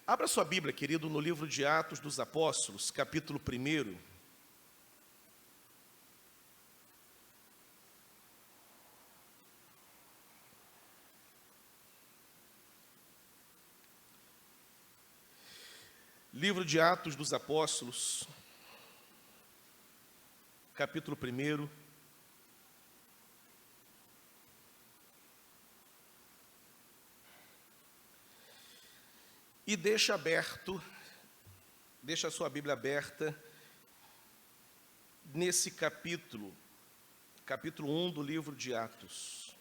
Abra sua Bíblia, querido, no livro de Atos dos Apóstolos, capítulo 1. Livro de Atos dos Apóstolos, capítulo 1. E deixa a sua Bíblia aberta nesse capítulo 1 do livro de Atos.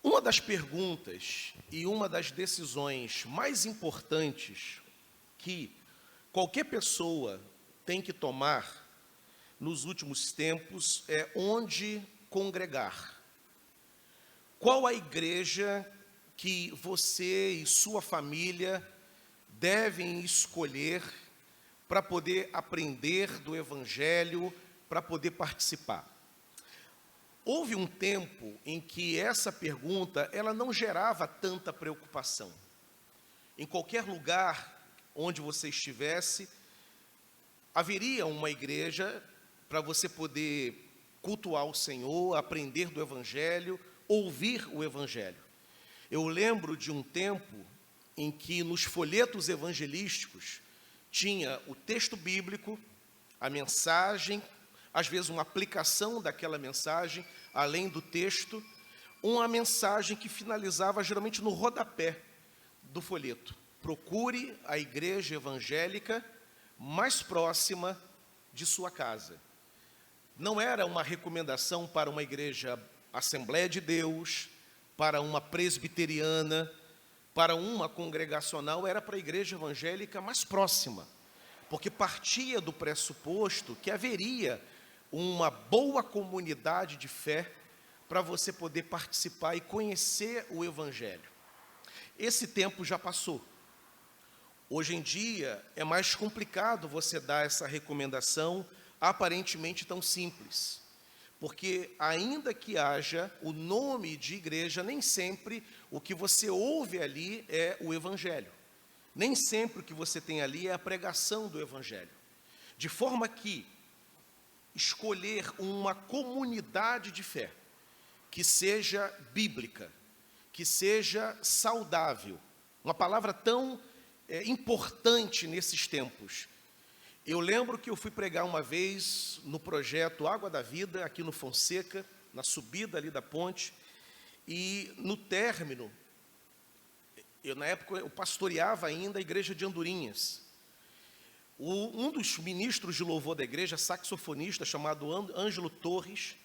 Uma das perguntas e uma das decisões mais importantes que qualquer pessoa tem que tomar nos últimos tempos é onde congregar. Qual a igreja que você e sua família devem escolher para poder aprender do Evangelho, para poder participar? Houve um tempo em que essa pergunta ela não gerava tanta preocupação. Em qualquer lugar onde você estivesse, haveria uma igreja para você poder cultuar o Senhor, aprender do Evangelho, ouvir o Evangelho. Eu lembro de um tempo em que nos folhetos evangelísticos tinha o texto bíblico, a mensagem, às vezes uma aplicação daquela mensagem, além do texto, uma mensagem que finalizava geralmente no rodapé do folheto. Procure a igreja evangélica mais próxima de sua casa. Não era uma recomendação para uma igreja Assembleia de Deus, para uma presbiteriana, para uma congregacional, era para a igreja evangélica mais próxima, porque partia do pressuposto que haveria uma boa comunidade de fé para você poder participar e conhecer o Evangelho. Esse tempo já passou. Hoje em dia é mais complicado você dar essa recomendação aparentemente tão simples. Porque ainda que haja o nome de igreja, nem sempre o que você ouve ali é o Evangelho. Nem sempre o que você tem ali é a pregação do Evangelho. De forma que escolher uma comunidade de fé que seja bíblica, que seja saudável, uma palavra tão importante nesses tempos. Eu lembro que eu fui pregar uma vez no projeto Água da Vida, aqui no Fonseca, na subida ali da ponte, e no término, na época eu pastoreava ainda a igreja de Andorinhas. Um dos ministros de louvor da igreja, saxofonista, chamado Ângelo Torres,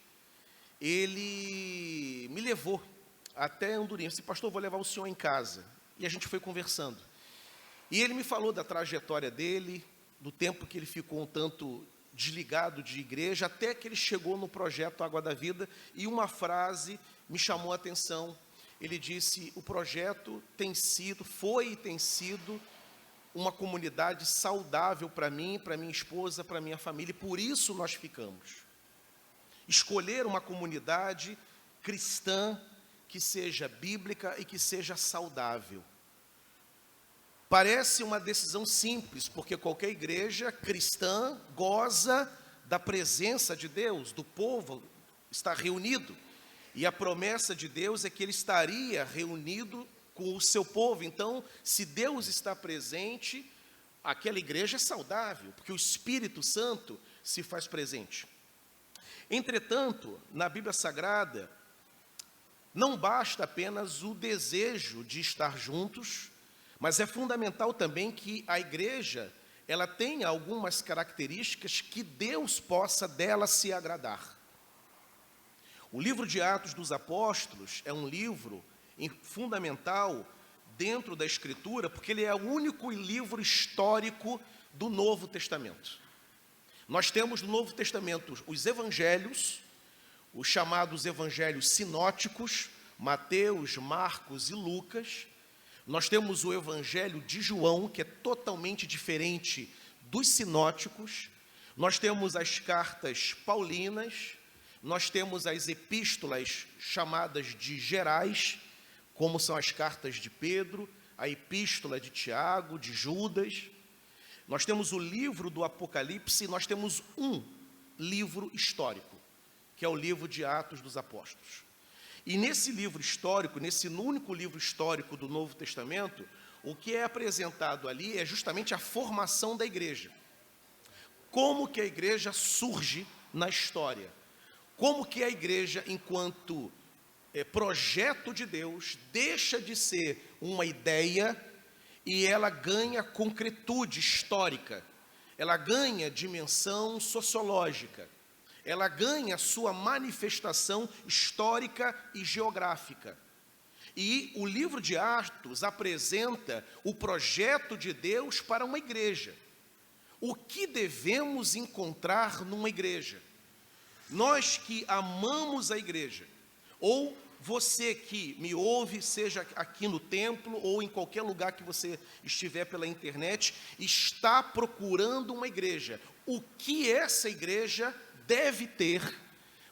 ele me levou até Andorinhas. Disse: pastor, vou levar o senhor em casa. E a gente foi conversando. E ele me falou da trajetória dele, do tempo que ele ficou um tanto desligado de igreja, até que ele chegou no projeto Água da Vida, e uma frase me chamou a atenção. Ele disse: o projeto foi e tem sido uma comunidade saudável para mim, para minha esposa, para minha família, e por isso nós ficamos. Escolher uma comunidade cristã que seja bíblica e que seja saudável. Parece uma decisão simples, porque qualquer igreja cristã goza da presença de Deus, do povo está reunido. E a promessa de Deus é que Ele estaria reunido com o seu povo. Então, se Deus está presente, aquela igreja é saudável, porque o Espírito Santo se faz presente. Entretanto, na Bíblia Sagrada, não basta apenas o desejo de estar juntos, mas é fundamental também que a igreja, ela tenha algumas características que Deus possa dela se agradar. O livro de Atos dos Apóstolos é um livro fundamental dentro da Escritura, porque ele é o único livro histórico do Novo Testamento. Nós temos no Novo Testamento os evangelhos, os chamados evangelhos sinóticos, Mateus, Marcos e Lucas. Nós temos o Evangelho de João, que é totalmente diferente dos sinóticos. Nós temos as cartas paulinas, nós temos as epístolas chamadas de gerais, como são as cartas de Pedro, a epístola de Tiago, de Judas. Nós temos o livro do Apocalipse e nós temos um livro histórico, que é o livro de Atos dos Apóstolos. E nesse livro histórico, nesse único livro histórico do Novo Testamento, o que é apresentado ali é justamente a formação da igreja. Como que a igreja surge na história. Como que a igreja, enquanto projeto de Deus, deixa de ser uma ideia e ela ganha concretude histórica, ela ganha dimensão sociológica, ela ganha sua manifestação histórica e geográfica. E o livro de Atos apresenta o projeto de Deus para uma igreja. O que devemos encontrar numa igreja? Nós que amamos a igreja, ou você que me ouve, seja aqui no templo ou em qualquer lugar que você estiver pela internet, está procurando uma igreja. O que essa igreja deve ter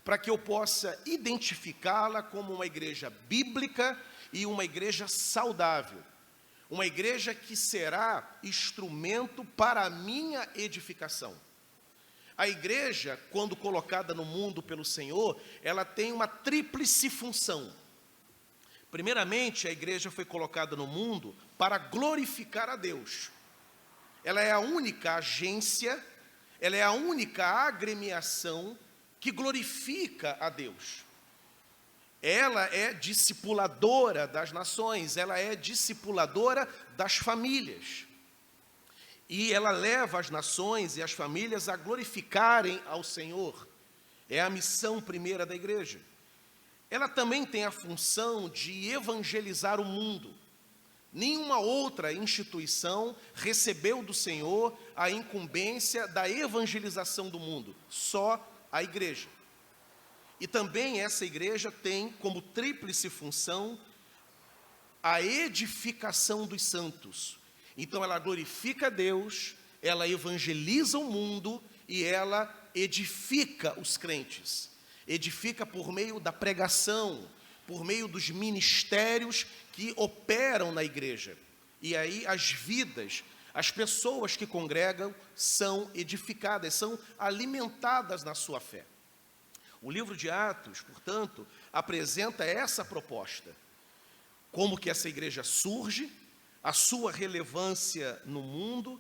para que eu possa identificá-la como uma igreja bíblica e uma igreja saudável? Uma igreja que será instrumento para a minha edificação. A igreja, quando colocada no mundo pelo Senhor, ela tem uma tríplice função. Primeiramente, a igreja foi colocada no mundo para glorificar a Deus. Ela é a única agência, ela é a única agremiação que glorifica a Deus. Ela é discipuladora das nações, ela é discipuladora das famílias. E ela leva as nações e as famílias a glorificarem ao Senhor. É a missão primeira da igreja. Ela também tem a função de evangelizar o mundo. Nenhuma outra instituição recebeu do Senhor a incumbência da evangelização do mundo, só a igreja. E também essa igreja tem como tríplice função a edificação dos santos. Então ela glorifica a Deus, ela evangeliza o mundo e ela edifica os crentes. Edifica por meio da pregação, por meio dos ministérios que operam na igreja. E aí as vidas, as pessoas que congregam são edificadas, são alimentadas na sua fé. O livro de Atos, portanto, apresenta essa proposta. Como que essa igreja surge, a sua relevância no mundo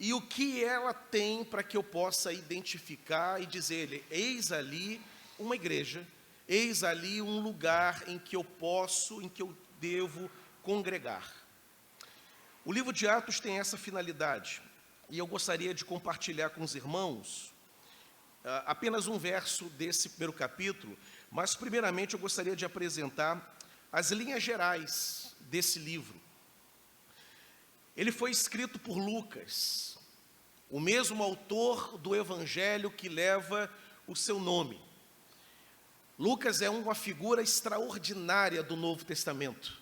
e o que ela tem para que eu possa identificar e dizer, eis ali uma igreja, eis ali um lugar em que eu posso, em que eu devo congregar. O livro de Atos tem essa finalidade e eu gostaria de compartilhar com os irmãos apenas um verso desse primeiro capítulo, mas primeiramente eu gostaria de apresentar as linhas gerais desse livro. Ele foi escrito por Lucas, o mesmo autor do evangelho que leva o seu nome. Lucas é uma figura extraordinária do Novo Testamento.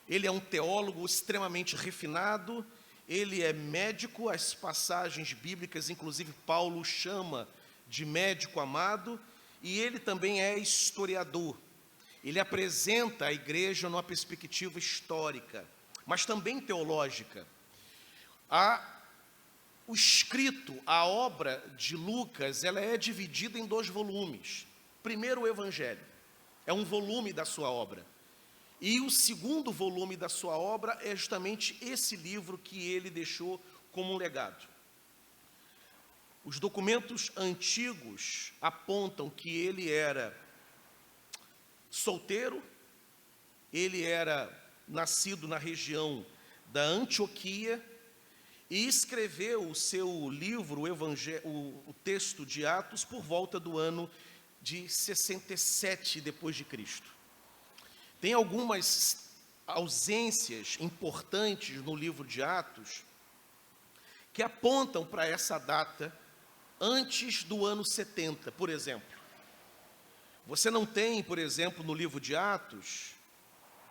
Ele é um teólogo extremamente refinado, ele é médico, as passagens bíblicas, inclusive Paulo chama de médico amado, e ele também é historiador. Ele apresenta a igreja numa perspectiva histórica, mas também teológica. O escrito, a obra de Lucas, ela é dividida em 2 volumes. Primeiro, o Evangelho, é um volume da sua obra. E o segundo volume da sua obra é justamente esse livro que ele deixou como um legado. Os documentos antigos apontam que ele era solteiro, ele era nascido na região da Antioquia e escreveu o seu livro, o texto de Atos, por volta do ano de 67 depois de Cristo. Tem algumas ausências importantes no livro de Atos que apontam para essa data antes do ano 70, por exemplo. Você não tem, por exemplo, no livro de Atos,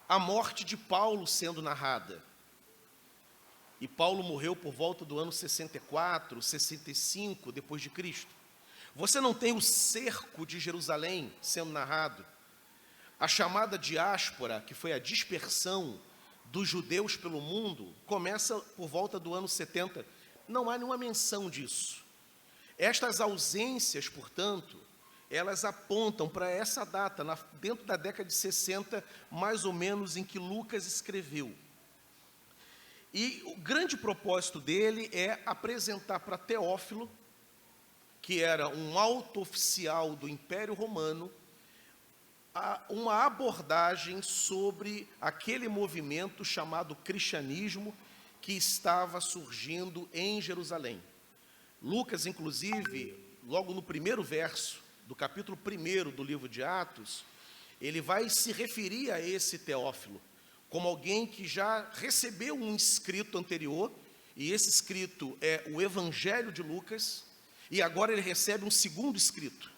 a morte de Paulo sendo narrada. E Paulo morreu por volta do ano 64, 65 depois de Cristo. Você não tem o cerco de Jerusalém sendo narrado. A chamada diáspora, que foi a dispersão dos judeus pelo mundo, começa por volta do ano 70. Não há nenhuma menção disso. Estas ausências, portanto, elas apontam para essa data, dentro da década de 60, mais ou menos, em que Lucas escreveu. E o grande propósito dele é apresentar para Teófilo, que era um alto oficial do Império Romano, uma abordagem sobre aquele movimento chamado cristianismo que estava surgindo em Jerusalém. Lucas, inclusive, logo no primeiro verso do capítulo 1 do livro de Atos, ele vai se referir a esse Teófilo como alguém que já recebeu um escrito anterior, e esse escrito é o Evangelho de Lucas, e agora ele recebe um segundo escrito.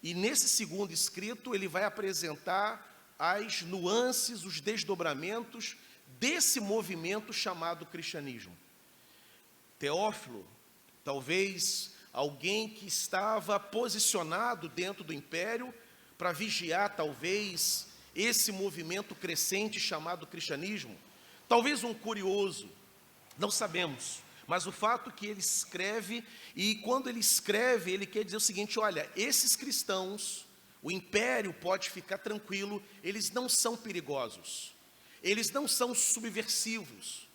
E nesse segundo escrito ele vai apresentar as nuances, os desdobramentos desse movimento chamado cristianismo. Teófilo, talvez alguém que estava posicionado dentro do império para vigiar, talvez, esse movimento crescente chamado cristianismo. Talvez um curioso, não sabemos, mas o fato que ele escreve, e quando ele escreve, ele quer dizer o seguinte: olha, esses cristãos, o império pode ficar tranquilo, eles não são perigosos, eles não são subversivos,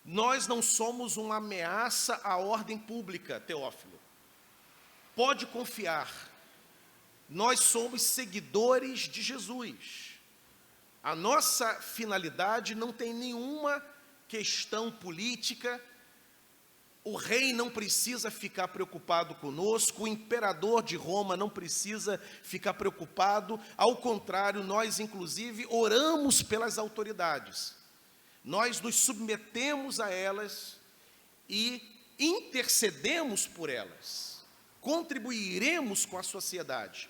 nós não somos uma ameaça à ordem pública, Teófilo. Pode confiar, nós somos seguidores de Jesus. A nossa finalidade não tem nenhuma questão política, o rei não precisa ficar preocupado conosco, o imperador de Roma não precisa ficar preocupado, ao contrário, nós inclusive oramos pelas autoridades, nós nos submetemos a elas e intercedemos por elas, contribuiremos com a sociedade,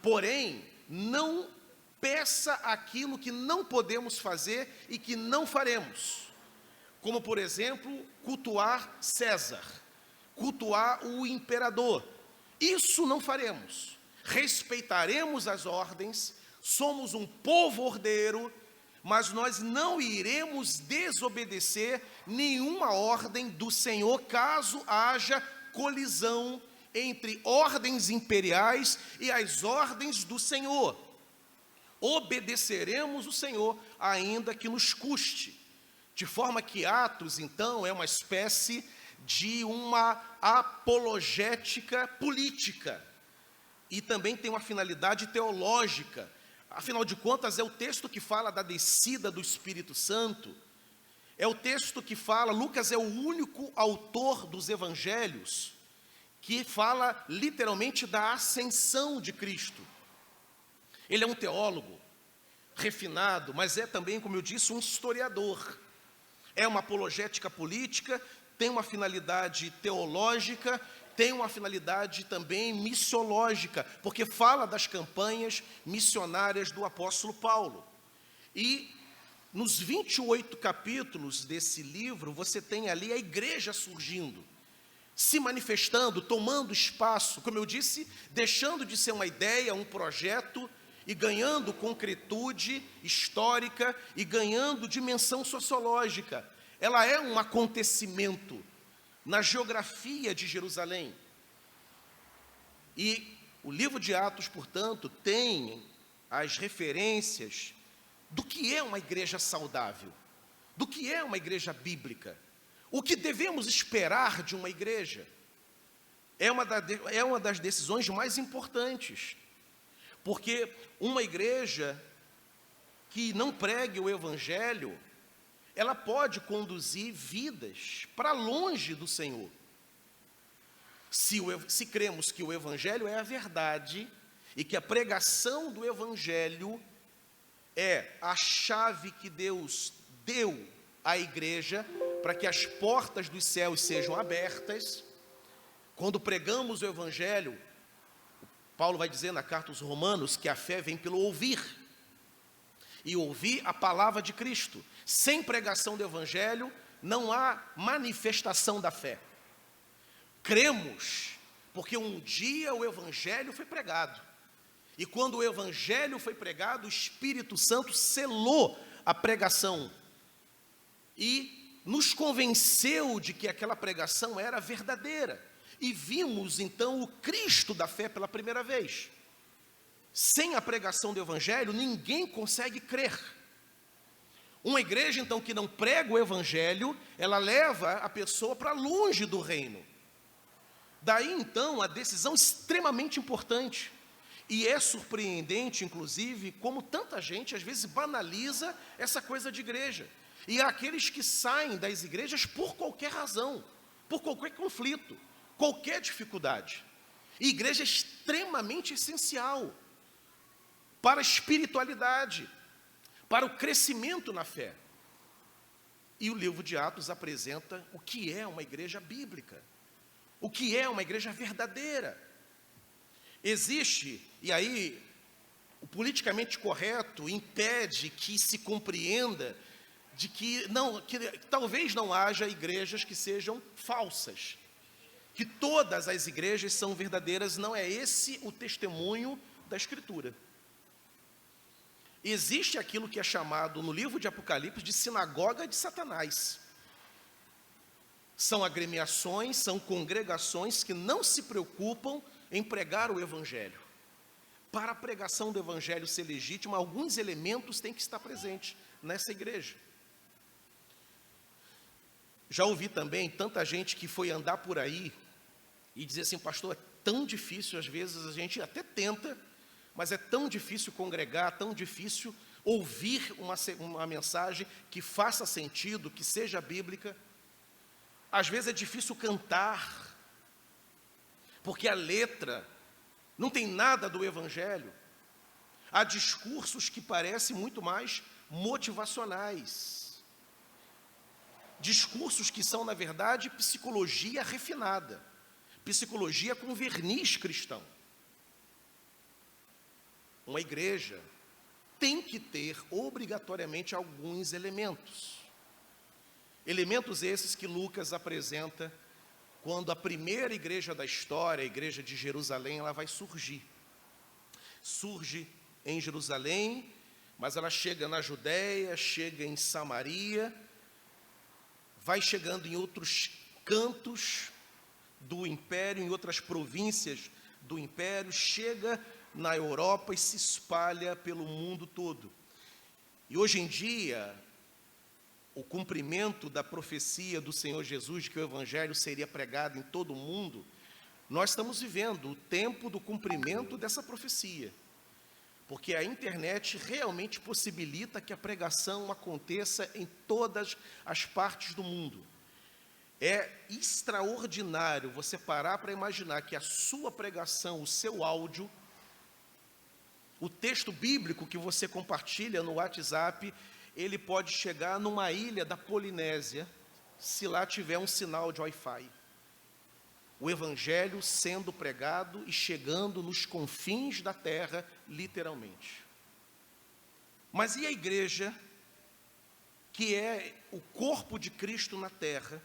porém, não peça aquilo que não podemos fazer e que não faremos, como, por exemplo, cultuar César, cultuar o imperador. Isso não faremos. Respeitaremos as ordens, somos um povo ordeiro, mas nós não iremos desobedecer nenhuma ordem do Senhor, caso haja colisão entre ordens imperiais e as ordens do Senhor. Obedeceremos o Senhor, ainda que nos custe. De forma que Atos, então, é uma espécie de uma apologética política. E também tem uma finalidade teológica. Afinal de contas, é o texto que fala da descida do Espírito Santo. É o texto que fala, Lucas é o único autor dos evangelhos que fala literalmente da ascensão de Cristo. Ele é um teólogo refinado, mas é também, como eu disse, um historiador. É uma apologética política, tem uma finalidade teológica, tem uma finalidade também missiológica, porque fala das campanhas missionárias do apóstolo Paulo. E nos 28 capítulos desse livro, você tem ali a igreja surgindo, se manifestando, tomando espaço, como eu disse, deixando de ser uma ideia, um projeto, e ganhando concretude histórica e ganhando dimensão sociológica. Ela é um acontecimento na geografia de Jerusalém. E o livro de Atos, portanto, tem as referências do que é uma igreja saudável, do que é uma igreja bíblica, o que devemos esperar de uma igreja. É uma das decisões mais importantes. Porque uma igreja que não pregue o Evangelho, ela pode conduzir vidas para longe do Senhor. Se cremos que o Evangelho é a verdade e que a pregação do Evangelho é a chave que Deus deu à igreja para que as portas dos céus sejam abertas, quando pregamos o Evangelho, Paulo vai dizer na carta aos Romanos que a fé vem pelo ouvir, e ouvir a palavra de Cristo. Sem pregação do Evangelho, não há manifestação da fé. Cremos, porque um dia o Evangelho foi pregado, E quando o evangelho foi pregado, o Espírito Santo selou a pregação e nos convenceu de que aquela pregação era verdadeira. E vimos, então, o Cristo da fé pela primeira vez. Sem a pregação do evangelho, ninguém consegue crer. Uma igreja, então, que não prega o evangelho, ela leva a pessoa para longe do reino. Daí, então, a decisão extremamente importante. E é surpreendente, inclusive, como tanta gente, às vezes, banaliza essa coisa de igreja. E há aqueles que saem das igrejas por qualquer razão, por qualquer conflito, qualquer dificuldade. E igreja é extremamente essencial para a espiritualidade, para o crescimento na fé. E o livro de Atos apresenta o que é uma igreja bíblica, o que é uma igreja verdadeira. Existe, e aí o politicamente correto impede que se compreenda de que talvez não haja igrejas que sejam falsas, que todas as igrejas são verdadeiras. Não é esse o testemunho da Escritura. Existe aquilo que é chamado no livro de Apocalipse de sinagoga de Satanás. São agremiações, são congregações que não se preocupam em pregar o evangelho. Para a pregação do evangelho ser legítima, alguns elementos têm que estar presentes nessa igreja. Já ouvi também tanta gente que foi andar por aí e dizer assim: pastor, é tão difícil, às vezes a gente até tenta, mas é tão difícil congregar, tão difícil ouvir uma mensagem que faça sentido, que seja bíblica. Às vezes é difícil cantar, porque a letra não tem nada do evangelho. Há discursos que parecem muito mais motivacionais. Discursos que são, na verdade, psicologia refinada. Psicologia com verniz cristão. Uma igreja tem que ter obrigatoriamente alguns elementos. Elementos esses que Lucas apresenta quando a primeira igreja da história, a igreja de Jerusalém, ela vai surgir. Surge em Jerusalém, mas ela chega na Judéia, chega em Samaria, vai chegando em outros cantos do império, em outras províncias do império, chega na Europa e se espalha pelo mundo todo. E hoje em dia, o cumprimento da profecia do Senhor Jesus, de que o evangelho seria pregado em todo o mundo, nós estamos vivendo o tempo do cumprimento dessa profecia, porque a internet realmente possibilita que a pregação aconteça em todas as partes do mundo. É extraordinário você parar para imaginar que a sua pregação, o seu áudio, o texto bíblico que você compartilha no WhatsApp, ele pode chegar numa ilha da Polinésia, se lá tiver um sinal de Wi-Fi. O evangelho sendo pregado e chegando nos confins da terra, literalmente. Mas e a igreja, que é o corpo de Cristo na terra?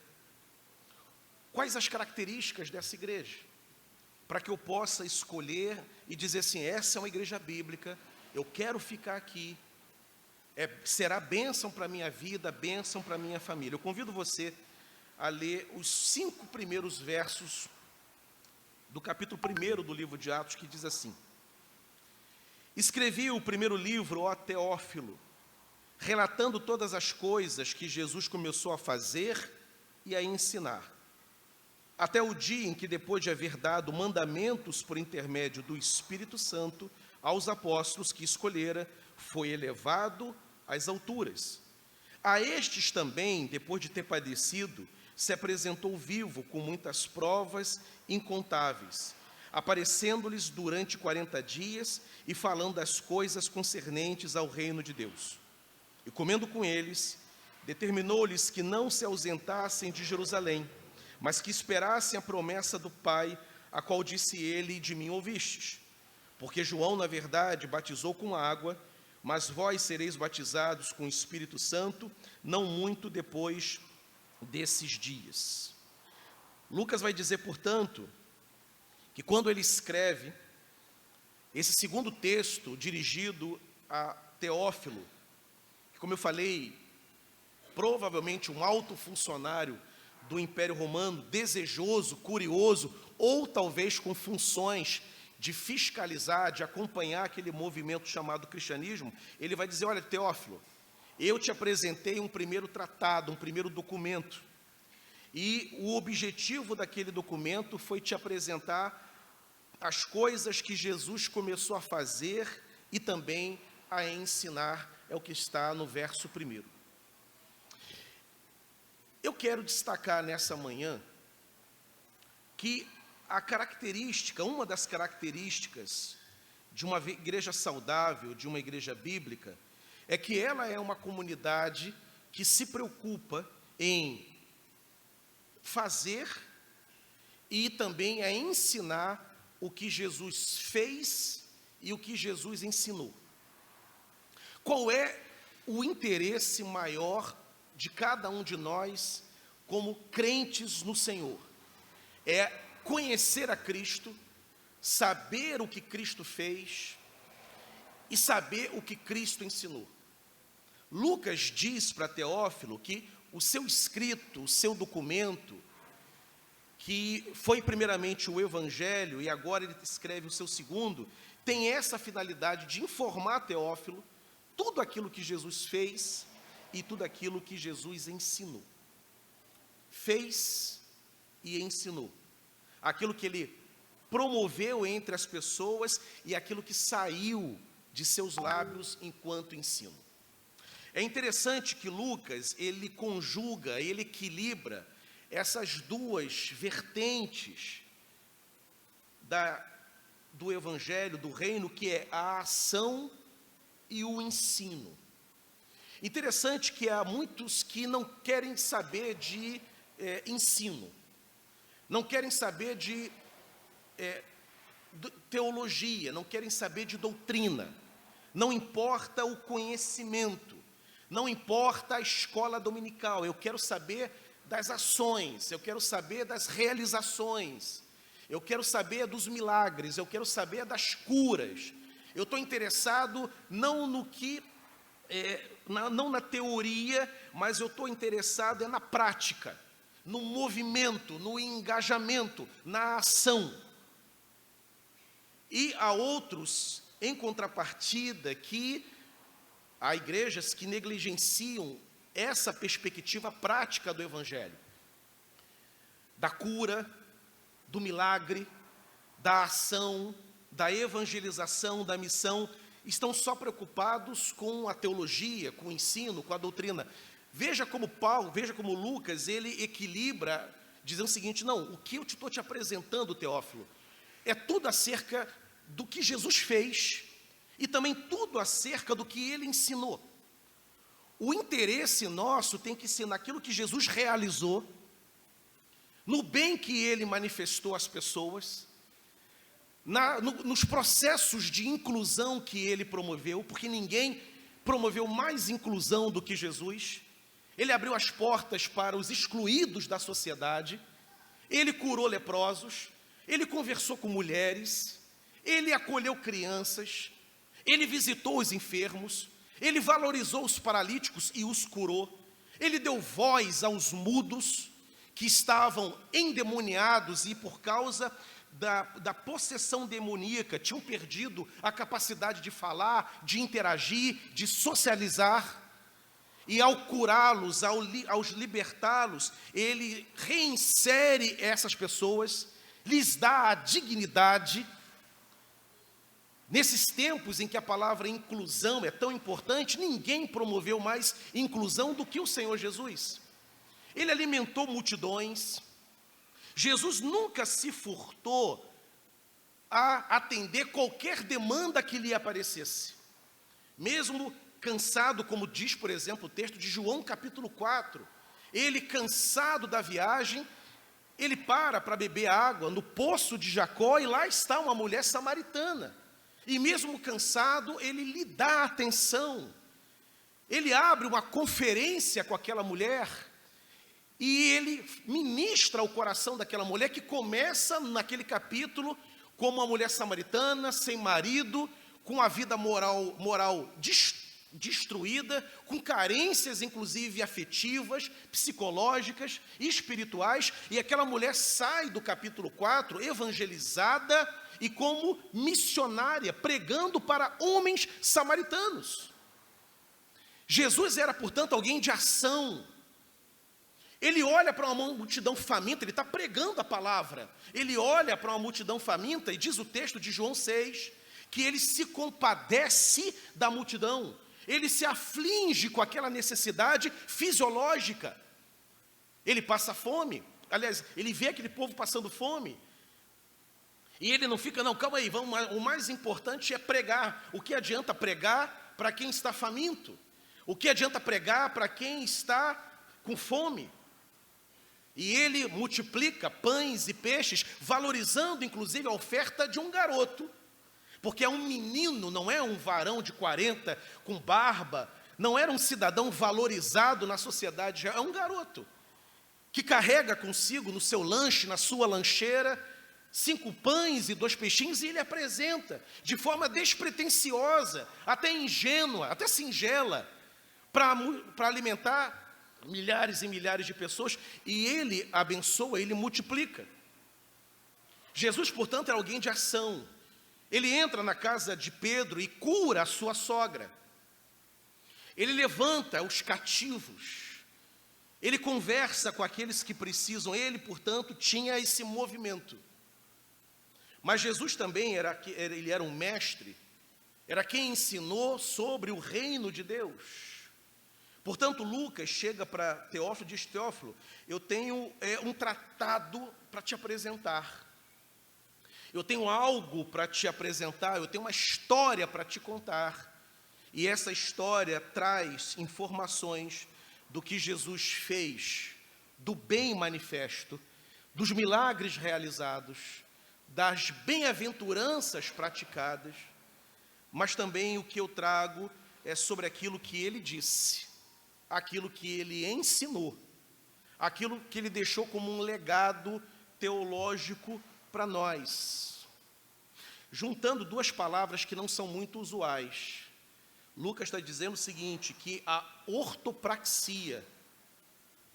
Quais as características dessa igreja? Para que eu possa escolher e dizer assim: essa é uma igreja bíblica, eu quero ficar aqui, será bênção para a minha vida, bênção para a minha família. Eu convido você a ler os 5 primeiros versos do capítulo 1 do livro de Atos, que diz assim: escrevi o primeiro livro, ó Teófilo, relatando todas as coisas que Jesus começou a fazer e a ensinar, até o dia em que, depois de haver dado mandamentos por intermédio do Espírito Santo aos apóstolos que escolhera, foi elevado às alturas. A estes também, depois de ter padecido, se apresentou vivo com muitas provas incontáveis, aparecendo-lhes durante 40 dias e falando das coisas concernentes ao reino de Deus. E comendo com eles, determinou-lhes que não se ausentassem de Jerusalém, mas que esperassem a promessa do Pai, a qual disse ele: de mim ouvistes. Porque João, na verdade, batizou com água, mas vós sereis batizados com o Espírito Santo, não muito depois desses dias. Lucas vai dizer, portanto, que quando ele escreve, Esse segundo texto, dirigido a Teófilo, que, como eu falei, provavelmente um alto funcionário do Império Romano, desejoso, curioso, ou talvez com funções de fiscalizar, de acompanhar aquele movimento chamado cristianismo, ele vai dizer: olha, Teófilo, eu te apresentei um primeiro tratado, um primeiro documento, e o objetivo daquele documento foi te apresentar as coisas que Jesus começou a fazer e também a ensinar, é o que está no verso 1. Eu quero destacar nessa manhã que uma das características de uma igreja saudável, de uma igreja bíblica, é que ela é uma comunidade que se preocupa em fazer e também a ensinar o que Jesus fez e o que Jesus ensinou. Qual é o interesse maior de cada um de nós como crentes no Senhor? É conhecer a Cristo, saber o que Cristo fez e saber o que Cristo ensinou. Lucas diz para Teófilo que o seu escrito, o seu documento, que foi primeiramente o Evangelho e agora ele escreve o seu segundo, tem essa finalidade de informar Teófilo tudo aquilo que Jesus fez e tudo aquilo que Jesus ensinou. Fez e ensinou. Aquilo que ele promoveu entre as pessoas e aquilo que saiu de seus lábios enquanto ensino. É interessante que Lucas, ele conjuga, ele equilibra essas duas vertentes do Evangelho, do reino, que é a ação e o ensino. Interessante que há muitos que não querem saber de ensino, não querem saber de teologia, não querem saber de doutrina, não importa o conhecimento, não importa a escola dominical, eu quero saber das ações, eu quero saber das realizações, eu quero saber dos milagres, eu quero saber das curas. Eu estou interessado não no que, não na teoria, mas eu estou interessado na prática, no movimento, no engajamento, na ação. E há outros, em contrapartida, que há igrejas que negligenciam essa perspectiva prática do Evangelho, da cura, do milagre, da ação, da evangelização, da missão, estão só preocupados com a teologia, com o ensino, com a doutrina. Veja como Lucas, ele equilibra, dizendo o seguinte: não, o que eu estou te apresentando, Teófilo, é tudo acerca do que Jesus fez e também tudo acerca do que ele ensinou. O interesse nosso tem que ser naquilo que Jesus realizou, no bem que ele manifestou às pessoas, nos processos de inclusão que ele promoveu, porque ninguém promoveu mais inclusão do que Jesus. Ele abriu as portas para os excluídos da sociedade, ele curou leprosos, ele conversou com mulheres, ele acolheu crianças, ele visitou os enfermos, ele valorizou os paralíticos e os curou, ele deu voz aos mudos que estavam endemoniados e por causa da possessão demoníaca tinham perdido a capacidade de falar, de interagir, de socializar. E ao curá-los, ao libertá-los, ele reinsere essas pessoas, lhes dá a dignidade. Nesses tempos em que a palavra inclusão é tão importante, ninguém promoveu mais inclusão do que o Senhor Jesus. Ele alimentou multidões. Jesus nunca se furtou a atender qualquer demanda que lhe aparecesse. Mesmo cansado, como diz, por exemplo, o texto de João capítulo 4, ele, cansado da viagem, ele para beber água no poço de Jacó e lá está uma mulher samaritana. E mesmo cansado, ele lhe dá atenção. Ele abre uma conferência com aquela mulher e ele ministra ao coração daquela mulher, que começa naquele capítulo como uma mulher samaritana, sem marido, com a vida moral destruída, com carências, inclusive afetivas, psicológicas e espirituais, e aquela mulher sai do capítulo 4 evangelizada e como missionária, pregando para homens samaritanos. Jesus era, portanto, alguém de ação. Ele olha para uma multidão faminta, ele está pregando a palavra. Ele olha para uma multidão faminta e diz o texto de João 6, que ele se compadece da multidão. Ele se aflige com aquela necessidade fisiológica. Ele passa fome. Aliás, ele vê aquele povo passando fome. E ele não fica, não, calma aí, o mais importante é pregar. O que adianta pregar para quem está faminto? O que adianta pregar para quem está com fome? E ele multiplica pães e peixes, valorizando inclusive a oferta de um garoto. Porque é um menino, não é um varão de 40 com barba, não era um cidadão valorizado na sociedade, é um garoto que carrega consigo no seu lanche, na sua lancheira, 5 pães e 2 peixinhos, e ele apresenta de forma despretensiosa, até ingênua, até singela, para alimentar milhares e milhares de pessoas, e ele abençoa, ele multiplica. Jesus, portanto, era alguém de ação. Ele entra na casa de Pedro e cura a sua sogra. Ele levanta os cativos. Ele conversa com aqueles que precisam. Ele, portanto, tinha esse movimento. Mas Jesus também ele era um mestre. Era quem ensinou sobre o reino de Deus. Portanto, Lucas chega para Teófilo e diz: Teófilo, eu tenho um tratado para te apresentar. Eu tenho algo para te apresentar, eu tenho uma história para te contar. E essa história traz informações do que Jesus fez, do bem manifesto, dos milagres realizados, das bem-aventuranças praticadas, mas também o que eu trago é sobre aquilo que ele disse, aquilo que ele ensinou, aquilo que ele deixou como um legado teológico para nós. Juntando 2 palavras que não são muito usuais, Lucas está dizendo o seguinte, que a ortopraxia,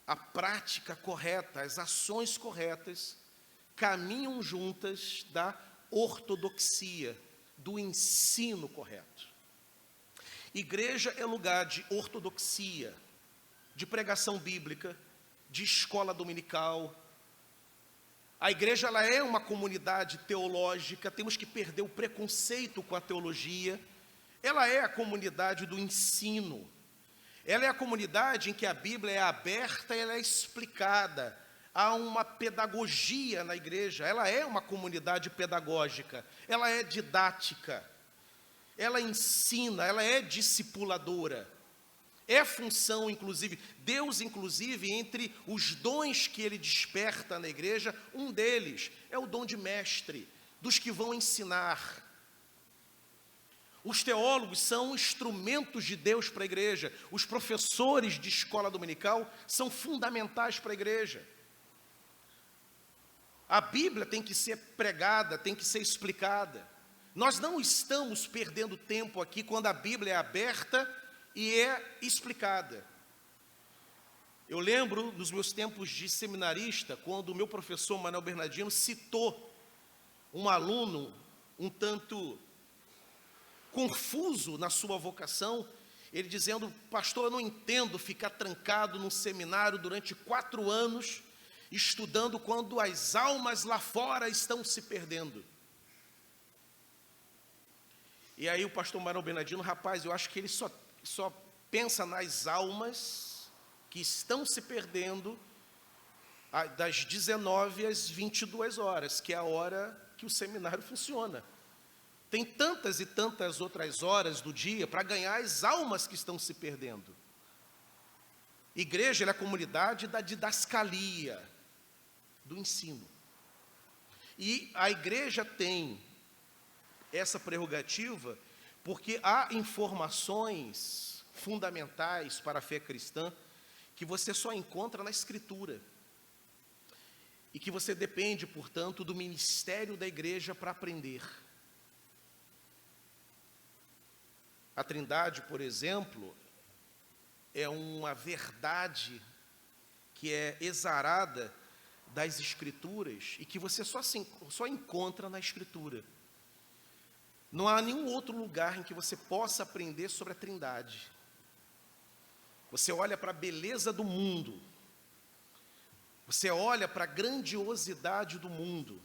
a prática correta, as ações corretas, caminham juntas da ortodoxia, do ensino correto. Igreja é lugar de ortodoxia, de pregação bíblica, de escola dominical. A igreja ela é uma comunidade teológica, temos que perder o preconceito com a teologia. Ela é a comunidade do ensino. Ela é a comunidade em que a Bíblia é aberta e ela é explicada. Há uma pedagogia na igreja, ela é uma comunidade pedagógica, ela é didática, ela ensina, ela é discipuladora. É função, inclusive, Deus, inclusive, entre os dons que Ele desperta na igreja, um deles é o dom de mestre, dos que vão ensinar. Os teólogos são instrumentos de Deus para a igreja. Os professores de escola dominical são fundamentais para a igreja. A Bíblia tem que ser pregada, tem que ser explicada. Nós não estamos perdendo tempo aqui quando a Bíblia é aberta e é explicada. Eu lembro, nos meus tempos de seminarista, quando o meu professor Manuel Bernardino citou um aluno um tanto confuso na sua vocação, ele dizendo: pastor, eu não entendo ficar trancado num seminário durante 4 anos, estudando quando as almas lá fora estão se perdendo. E aí o pastor Manuel Bernardino, rapaz, eu acho que ele só pensa nas almas que estão se perdendo das 19 às 22 horas, que é a hora que o seminário funciona. Tem tantas e tantas outras horas do dia para ganhar as almas que estão se perdendo. Igreja é a comunidade da didascalia, do ensino. E a igreja tem essa prerrogativa porque há informações fundamentais para a fé cristã que você só encontra na Escritura. e que você depende, portanto, do ministério da igreja para aprender. A Trindade, por exemplo, é uma verdade que é exarada das Escrituras e que você só encontra na Escritura. Não há nenhum outro lugar em que você possa aprender sobre a Trindade. Você olha para a beleza do mundo, você olha para a grandiosidade do mundo,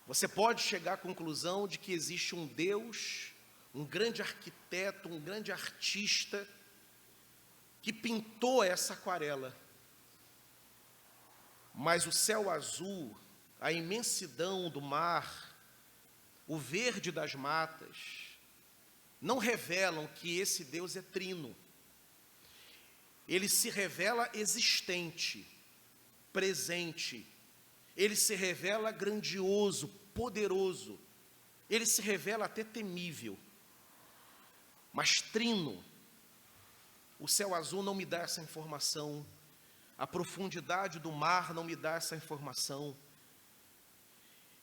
você pode chegar à conclusão de que existe um Deus, um grande arquiteto, um grande artista, que pintou essa aquarela. Mas o céu azul, a imensidão do mar, o verde das matas, não revelam que esse Deus é trino. Ele se revela existente, presente. Ele se revela grandioso, poderoso. Ele se revela até temível. Mas trino, o céu azul não me dá essa informação. A profundidade do mar não me dá essa informação.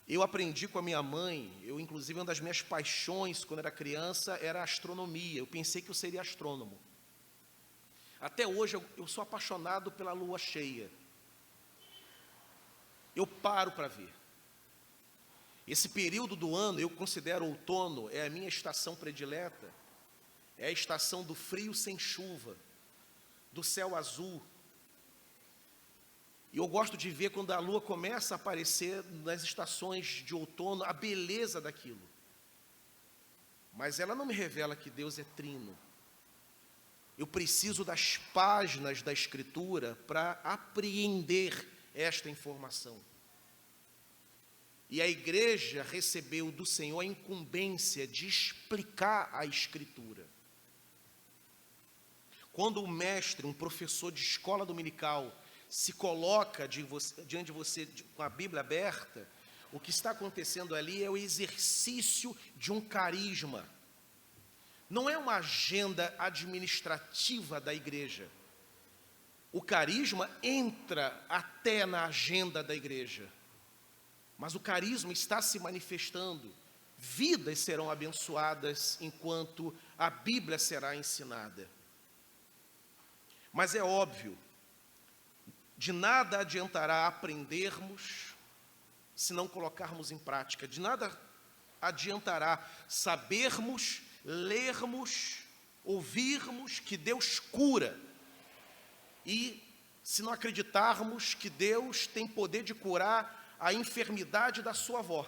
Eu aprendi com a minha mãe, inclusive uma das minhas paixões quando era criança era a astronomia. Eu pensei que eu seria astrônomo. Até hoje eu sou apaixonado pela lua cheia. Eu paro para ver. Esse período do ano, eu considero outono, é a minha estação predileta. É a estação do frio sem chuva, do céu azul. E eu gosto de ver quando a lua começa a aparecer nas estações de outono, a beleza daquilo. Mas ela não me revela que Deus é trino. Eu preciso das páginas da Escritura para apreender esta informação. E a igreja recebeu do Senhor a incumbência de explicar a Escritura. Quando o mestre, um professor de escola dominical, se coloca diante de você com a Bíblia aberta, o que está acontecendo ali é o exercício de um carisma. Não é uma agenda administrativa da igreja. O carisma entra até na agenda da igreja. Mas o carisma está se manifestando. Vidas serão abençoadas enquanto a Bíblia será ensinada. Mas é óbvio, de nada adiantará aprendermos se não colocarmos em prática. De nada adiantará sabermos, lermos, ouvirmos que Deus cura. E se não acreditarmos que Deus tem poder de curar a enfermidade da sua avó.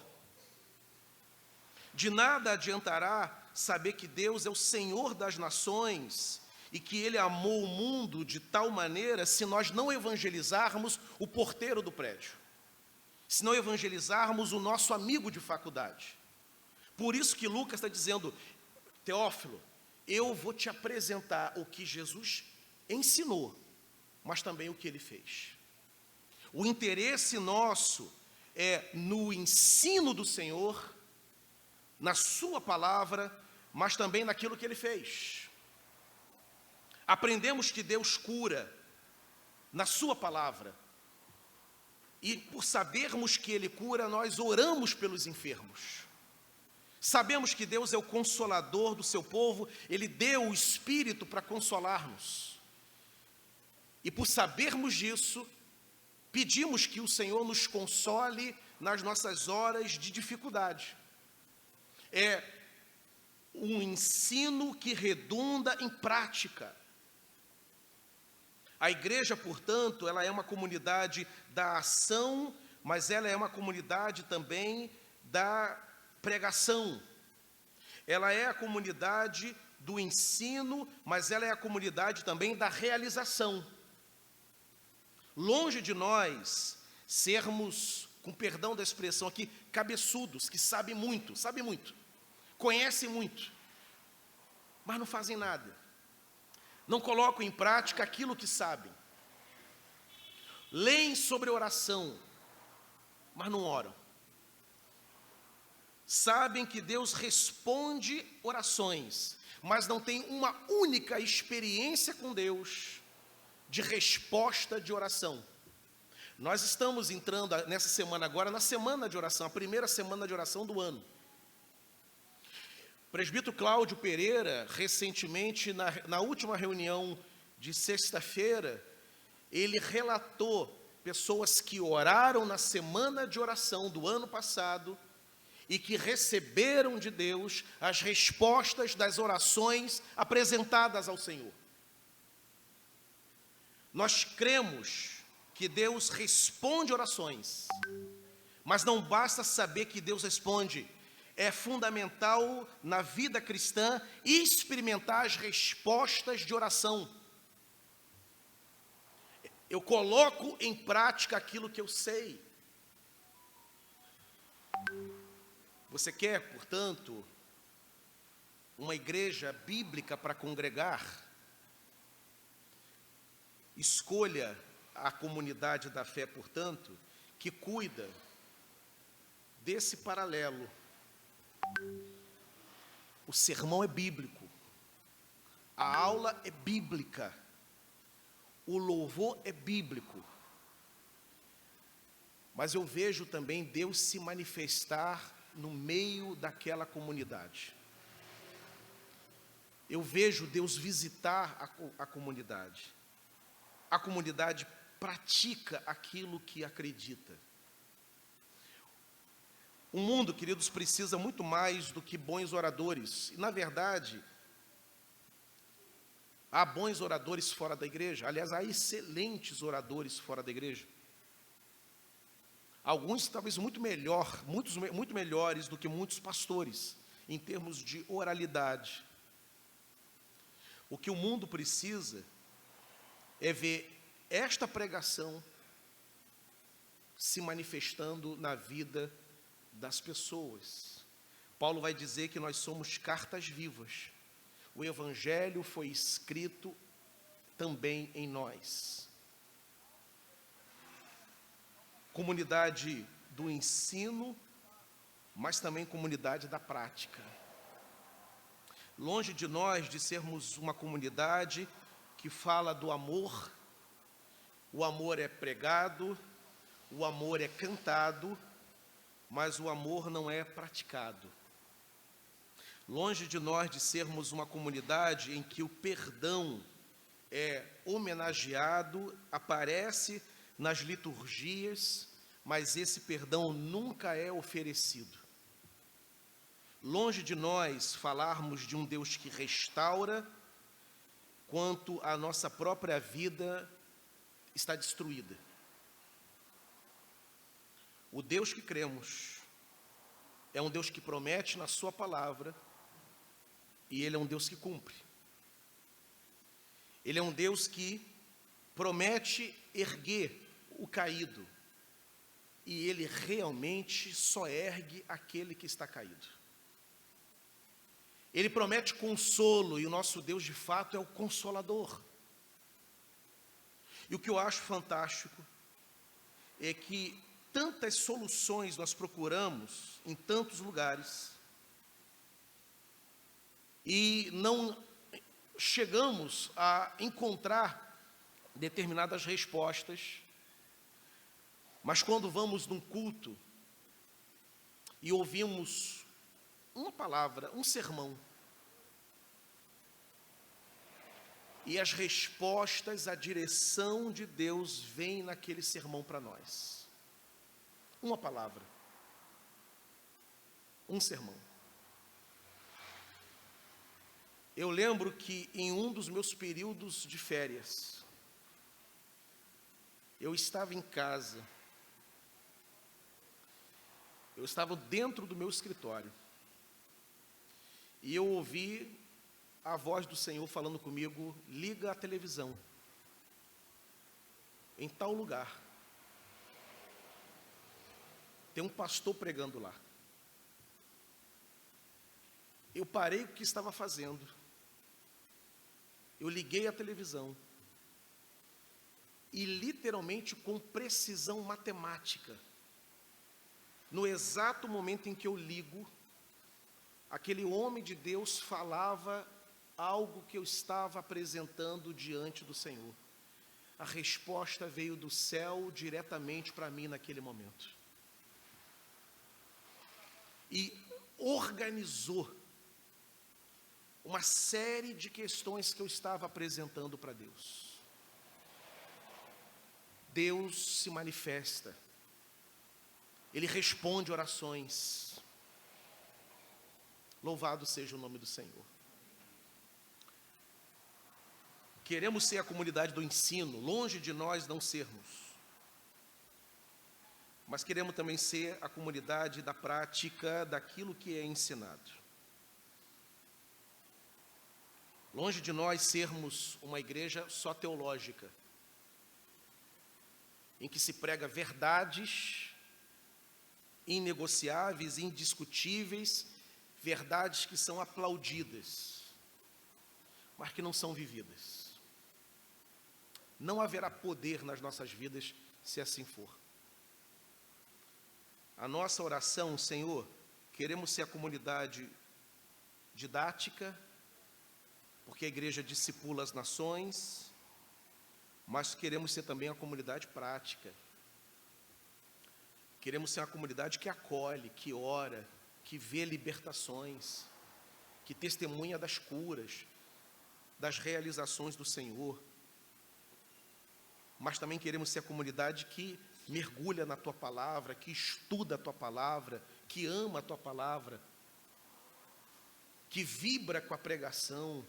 De nada adiantará saber que Deus é o Senhor das nações e que Ele amou o mundo de tal maneira se nós não evangelizarmos o porteiro do prédio, se não evangelizarmos o nosso amigo de faculdade. Por isso que Lucas está dizendo, Teófilo, eu vou te apresentar o que Jesus ensinou, mas também o que Ele fez. O interesse nosso é no ensino do Senhor, na sua palavra, mas também naquilo que Ele fez. Aprendemos que Deus cura na sua palavra. E por sabermos que Ele cura, nós oramos pelos enfermos. Sabemos que Deus é o consolador do seu povo, Ele deu o Espírito para consolar-nos. E por sabermos disso, pedimos que o Senhor nos console nas nossas horas de dificuldade. É um ensino que redunda em prática. A igreja, portanto, ela é uma comunidade da ação, mas ela é uma comunidade também da pregação. Ela é a comunidade do ensino, mas ela é a comunidade também da realização. Longe de nós sermos, com perdão da expressão aqui, cabeçudos, que sabem muito, conhecem muito, mas não fazem nada. Não colocam em prática aquilo que sabem. Leem sobre oração, mas não oram. Sabem que Deus responde orações, mas não têm uma única experiência com Deus de resposta de oração. Nós estamos entrando nessa semana agora, na semana de oração, a primeira semana de oração do ano. O presbítero Cláudio Pereira, recentemente, na última reunião de sexta-feira, ele relatou pessoas que oraram na semana de oração do ano passado e que receberam de Deus as respostas das orações apresentadas ao Senhor. Nós cremos que Deus responde orações, mas não basta saber que Deus responde. É fundamental na vida cristã experimentar as respostas de oração. Eu coloco em prática aquilo que eu sei. Você quer, portanto, uma igreja bíblica para congregar? Escolha a comunidade da fé, portanto, que cuida desse paralelo. O sermão é bíblico, a aula é bíblica, o louvor é bíblico, mas eu vejo também Deus se manifestar no meio daquela comunidade. Eu vejo Deus visitar a comunidade. A comunidade pratica aquilo que acredita. O mundo, queridos, precisa muito mais do que bons oradores. E, na verdade, há bons oradores fora da igreja. Aliás, há excelentes oradores fora da igreja. Alguns, talvez, muito melhores do que muitos pastores, em termos de oralidade. O que o mundo precisa é ver esta pregação se manifestando na vida das pessoas. Paulo vai dizer que nós somos cartas vivas. O Evangelho foi escrito também em nós. Comunidade do ensino, mas também comunidade da prática. Longe de nós de sermos uma comunidade que fala do amor, o amor é pregado, o amor é cantado, mas o amor não é praticado. Longe de nós de sermos uma comunidade em que o perdão é homenageado, aparece nas liturgias, mas esse perdão nunca é oferecido. Longe de nós falarmos de um Deus que restaura, quanto a nossa própria vida está destruída. O Deus que cremos é um Deus que promete na sua palavra, e Ele é um Deus que cumpre. Ele é um Deus que promete erguer o caído, e Ele realmente só ergue aquele que está caído. Ele promete consolo, e o nosso Deus de fato é o Consolador. E o que eu acho fantástico é que tantas soluções nós procuramos em tantos lugares e não chegamos a encontrar determinadas respostas, mas quando vamos num culto e ouvimos uma palavra, um sermão, e as respostas, a direção de Deus vem naquele sermão para nós. Uma palavra, um sermão. Eu lembro que em um dos meus períodos de férias, eu estava em casa, eu estava dentro do meu escritório, e eu ouvi a voz do Senhor falando comigo: liga a televisão, em tal lugar, tem um pastor pregando lá. Eu parei o que estava fazendo, eu liguei a televisão, e literalmente com precisão matemática, no exato momento em que eu ligo, aquele homem de Deus falava algo que eu estava apresentando diante do Senhor. a resposta veio do céu diretamente para mim naquele momento. E organizou uma série de questões que eu estava apresentando para Deus. Deus se manifesta. Ele responde orações. Louvado seja o nome do Senhor. Queremos ser a comunidade do ensino, longe de nós não sermos. Mas queremos também ser a comunidade da prática daquilo que é ensinado. Longe de nós sermos uma igreja só teológica, em que se prega verdades inegociáveis, indiscutíveis, verdades que são aplaudidas, mas que não são vividas. Não haverá poder nas nossas vidas se assim for. A nossa oração, Senhor, queremos ser a comunidade didática, porque a igreja discipula as nações, mas queremos ser também a comunidade prática. Queremos ser uma comunidade que acolhe, que ora, que vê libertações, que testemunha das curas, das realizações do Senhor. Mas também queremos ser a comunidade que mergulha na Tua Palavra, que estuda a Tua Palavra, que ama a Tua Palavra, que vibra com a pregação,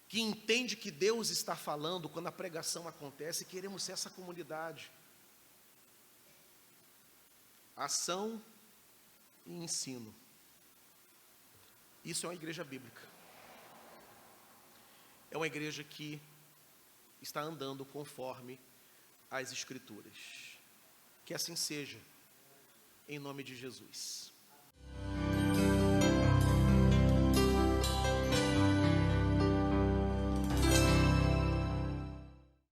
que entende que Deus está falando quando a pregação acontece. Queremos ser essa comunidade. Ação e ensino. Isso é uma igreja bíblica. É uma igreja que está andando conforme as Escrituras. Que assim seja, em nome de Jesus.